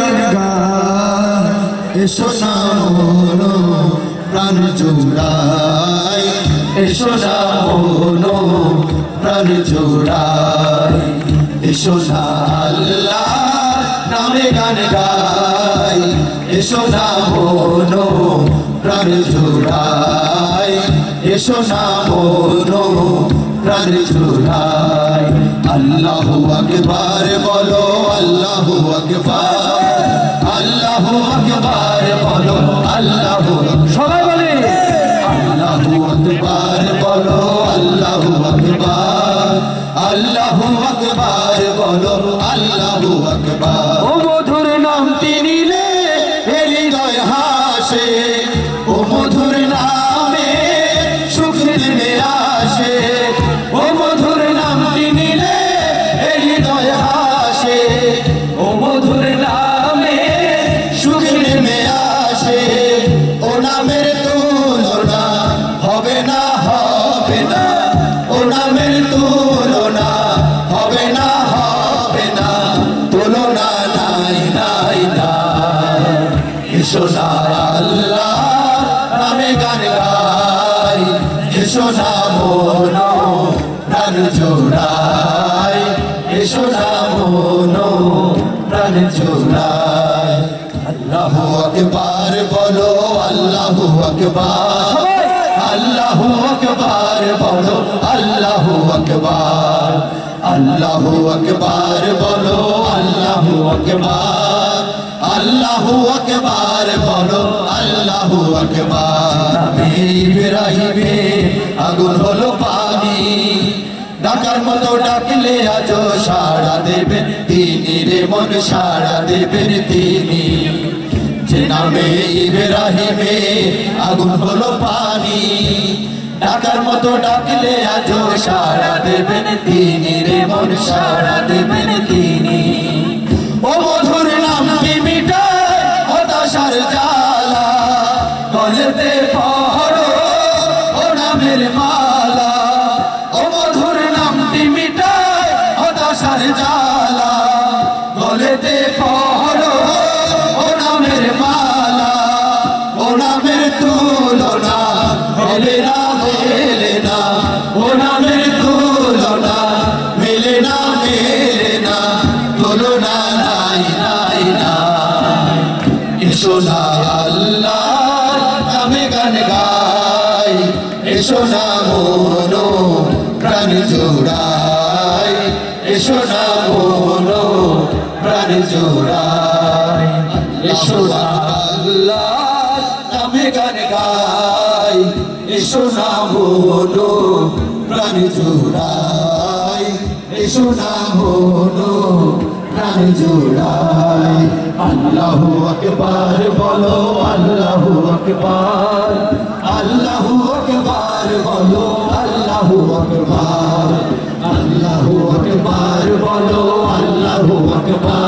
গান গাই এসো না মন প্রাণ জোড়াই এসো না মন প্রাণ জোড়াই এসো না আল্লাহ নামে গান গাই এসো না মন প্রাণ জোড়াই এসো না মন প্রাণ জোড়াই আল্লাহু আকবার বলো আল্লাহু আকবার আল্লাহু আকবার বলো আল্লাহু সবাই বলে আল্লাহু আকবার বলো আল্লাহু আকবার আল্লাহু আকবার বলো আল্লাহু আকবার ও মধুর নামটি নিলে হৃদয় হাসে ও মধুর নামে সুখ নেমে আসে ও মধুর নামটি নিলে হৃদয় হাসে ও মধুর নামে সুখ নেমে আসে ও নামের তুলনা হবে না হবে না ও নামের তুলনা হবে না তুলনা নাই নাই নাই এসো না আল্লাহ নামে গান গাই এসো না মন প্রাণ জোড়াই এসো না মন প্রাণ জোড়াই আল্লাহু আকবার বলো আল্লাহু আকবার আল্লাহু আকবার বলো আল্লাহু আকবার আল্লাহু আকবার বলো আল্লাহু আকবার আল্লাহু আকবার বলো আল্লাহু আকবার নামে ইব্রাহিমে আগুন হলো পানি ডাকার মতো ডাকলে আজ সাড়া দেবেন তিনি রে মন সাড়া দেবেন তিনি যে নামে ইব্রাহিমে আগুন হলো পানি ডাকার মতো ডাকলে আজ সাড়া দেবেন তিনি রে মন সাড়া দেবেন তিনি ও মধুর নামটি মিটায় হতাশার জ্বালা গলেতে পড়ো ও নামের মালা ও মধুর নামটি মিটায় হতাশার জ্বালা গলেতে পড়ো ও নামের মালা ও নামের তুলনা মেলে না মেলে না ও নামের তুলনা মেলে না তুলনা নাই নাই নাই এসো না আল্লাহ নামে গান গাই এসো না মন প্রাণ জোড়াই এসো না মন প্রাণ জোড়াই এসো না আল্লাহ নামে গান গাই এসো না মন প্রাণ জোড়াই এসো না মন প্রাণ জোড়াই আল্লাহু আকবার বলো আল্লাহু আকবার আল্লাহু আকবার বলো আল্লাহু আকবার আল্লাহু আকবার বলো আল্লাহু আকবার